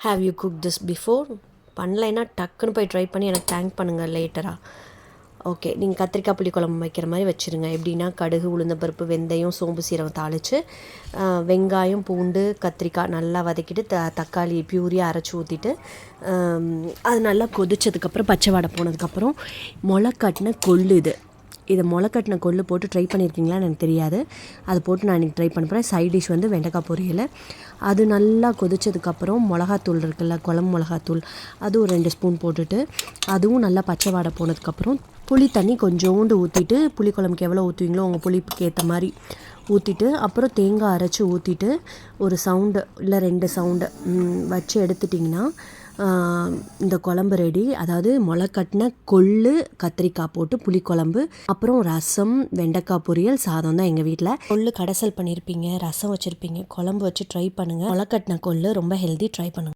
Have you cook this before? பண்ணலைன்னா டக்குன்னு போய் ட்ரை பண்ணி எனக்கு தேங்க் பண்ணுங்கள் லேட்டராக. ஓகே, நீங்கள் கத்திரிக்காய் புளிக்குழம்பு வைக்கிற மாதிரி வச்சுருங்க. எப்படின்னா கடுகு, உளுந்தம்பருப்பு, வெந்தயம், சோம்பு, சீரகம் தாளித்து வெங்காயம், பூண்டு, கத்திரிக்காய் நல்லா வதக்கிட்டு தக்காளி பியூரியாக அரைச்சி ஊற்றிட்டு அது நல்லா கொதிச்சதுக்கப்புறம் பச்சை வாடை போனதுக்கப்புறம் முளைக்கட்டின கொள்ளு இதை முளைக்கட்டின கொள்ளு போட்டு ட்ரை பண்ணியிருக்கீங்களான்னு எனக்கு தெரியாது. அதை போட்டு நான் இன்றைக்கி ட்ரை பண்ண போகிறேன். சைட் டிஷ் வந்து வெண்டைக்காய் பொரியல். அது நல்லா கொதிச்சதுக்கப்புறம் மிளகாத்தூள் இருக்குல்ல, குழம்பு மிளகாத்தூள், அது ஒரு 2 ஸ்பூன் போட்டுட்டு அதுவும் நல்லா பச்சை வாடை போனதுக்கப்புறம் புளி தண்ணி கொஞ்சோண்டு ஊற்றிட்டு, புளிக்குழம்புக்கு எவ்வளோ ஊற்றுவீங்களோ உங்கள் புளிப்புக்கு ஏற்ற மாதிரி ஊற்றிட்டு, அப்புறம் தேங்காய் அரைச்சி ஊற்றிட்டு ஒரு சவுண்டு இல்லை 2 சவுண்டு வச்சு எடுத்துட்டிங்கன்னா இந்த குழம்பு ரெடி. அதாவது முளைக்கட்டின கொள்ளு கத்திரிக்காய் போட்டு புளிக்குழம்பு, அப்புறம் ரசம், வெண்டைக்காய் பொரியல், சாதம் தான் எங்கள் வீட்டில். கொள்ளு கடைசல் பண்ணியிருப்பீங்க, ரசம் வச்சுருப்பீங்க, குழம்பு வச்சு ட்ரை பண்ணுங்கள். முளைக்கட்டின கொள்ளு ரொம்ப ஹெல்தி, ட்ரை பண்ணுங்கள்.